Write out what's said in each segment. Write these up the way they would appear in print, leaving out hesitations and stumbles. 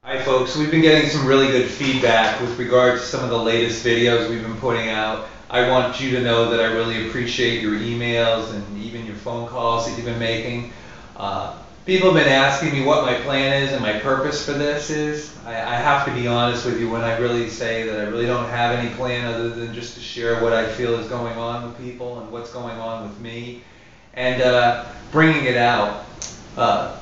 Hi folks, we've been getting some really good feedback with regard to some of the latest videos we've been putting out. I want you to know that I really appreciate your emails and even your phone calls that you've been making. People have been asking me what my plan is and my purpose for this is. I have to be honest with you when I really say that I really don't have any plan other than just to share what I feel is going on with people and what's going on with me and bringing it out.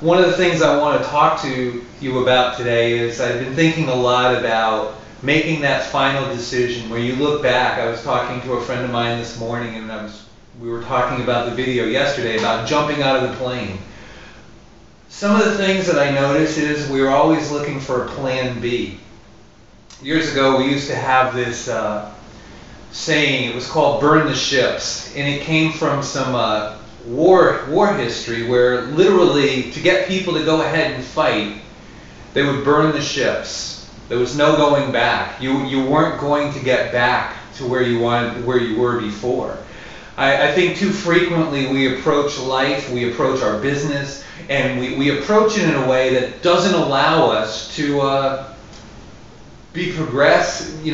One of the things I want to talk to you about today is I've been thinking a lot about making that final decision where you look back. I was talking to a friend of mine this morning and we were talking about the video yesterday about jumping out of the plane. Some of the things that I notice is we're always looking for a plan B. Years ago we used to have this saying, it was called burn the ships, and it came from some war history where literally to get people to go ahead and fight, they would burn the ships. There was no going back. You weren't going to get back to where you were before. I think too frequently we approach life, we approach our business, and we approach it in a way that doesn't allow us to be progressive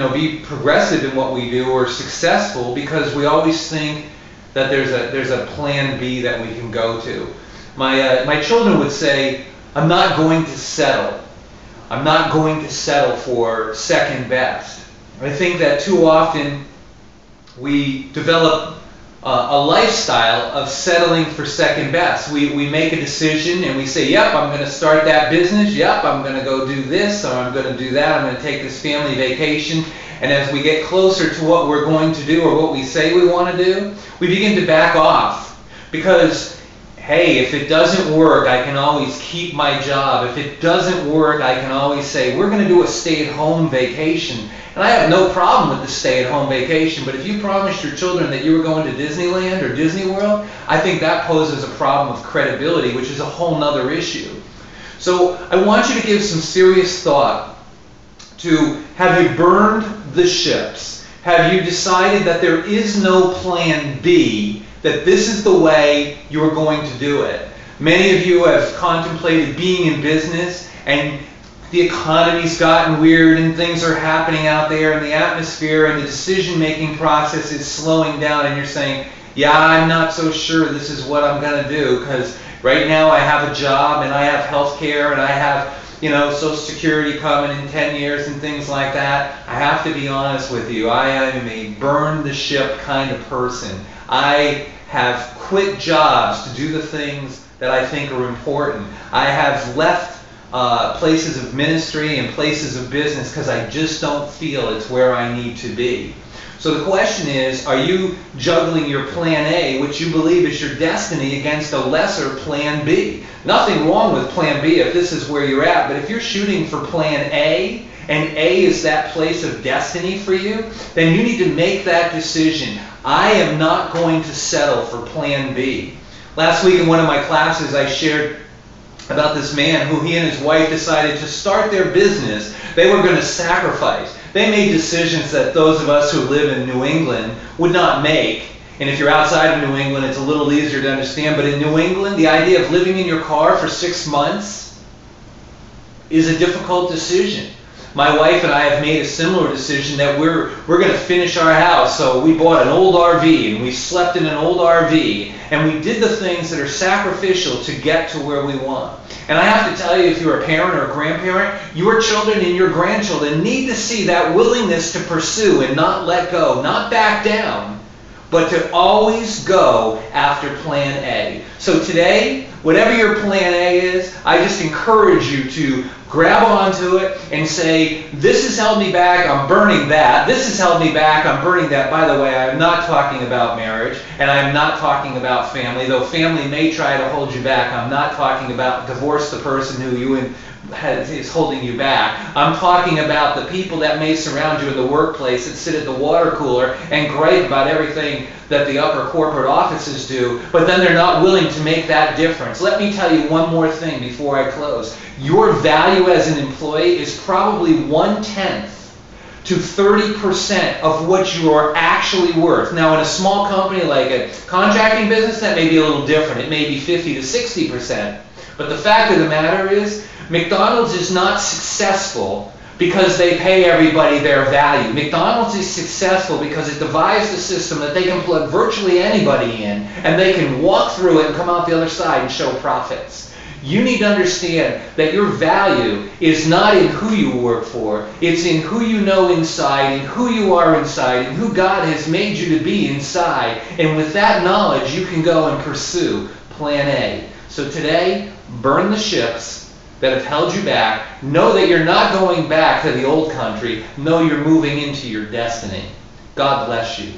in what we do or successful, because we always think that there's a plan B that we can go to. My children would say, I'm not going to settle. I'm not going to settle for second best. I think that too often we develop a lifestyle of settling for second best. We make a decision and we say, yep, I'm going to start that business. Yep, I'm going to go do this, or I'm going to do that. I'm going to take this family vacation. And as we get closer to what we're going to do or what we say we want to do, we begin to back off. Because, hey, if it doesn't work, I can always keep my job. If it doesn't work, I can always say, we're going to do a stay-at-home vacation. And I have no problem with the stay-at-home vacation, but if you promised your children that you were going to Disneyland or Disney World, I think that poses a problem of credibility, which is a whole nother issue. So I want you to give some serious thought to, have you burned the ships? Have you decided that there is no plan B, that this is the way you're going to do it? Many of you have contemplated being in business, and the economy's gotten weird and things are happening out there and the atmosphere and the decision-making process is slowing down, and you're saying, yeah, I'm not so sure this is what I'm going to do, because right now I have a job and I have health care and I have Social Security coming in 10 years and things like that. I have to be honest with you. I am a burn the ship kind of person. I have quit jobs to do the things that I think are important. I have left places of ministry and places of business because I just don't feel it's where I need to be. So the question is, are you juggling your plan A, which you believe is your destiny, against a lesser plan B? Nothing wrong with plan B if this is where you're at, but if you're shooting for plan A, and A is that place of destiny for you, then you need to make that decision. I am not going to settle for plan B. Last week in one of my classes I shared about this man who he and his wife decided to start their business. They were going to sacrifice. They made decisions that those of us who live in New England would not make. And if you're outside of New England, it's a little easier to understand. But in New England, the idea of living in your car for 6 months is a difficult decision. My wife and I have made a similar decision that we're going to finish our house. So we bought an old RV and we slept in an old RV. And we did the things that are sacrificial to get to where we want. And I have to tell you, if you're a parent or a grandparent, your children and your grandchildren need to see that willingness to pursue and not let go, not back down, but to always go after plan A. So today, whatever your plan A is, I just encourage you to grab onto it and say, this has held me back, I'm burning that. This has held me back, I'm burning that. By the way, I'm not talking about marriage, and I'm not talking about family, though family may try to hold you back. I'm not talking about divorce the person who is holding you back. I'm talking about the people that may surround you in the workplace that sit at the water cooler and gripe about everything that the upper corporate offices do, but then they're not willing to make that difference. Let me tell you one more thing before I close. Your value as an employee is probably 1/10 to 30% of what you are actually worth. Now, in a small company like a contracting business, that may be a little different. It may be 50 to 60%. But the fact of the matter is, McDonald's is not successful because they pay everybody their value. McDonald's is successful because it devised a system that they can plug virtually anybody in, and they can walk through it and come out the other side and show profits. You need to understand that your value is not in who you work for, it's in who you know inside, and who you are inside, and who God has made you to be inside. And with that knowledge, you can go and pursue Plan A. So today, burn the ships that have held you back. Know that you're not going back to the old country. Know you're moving into your destiny. God bless you.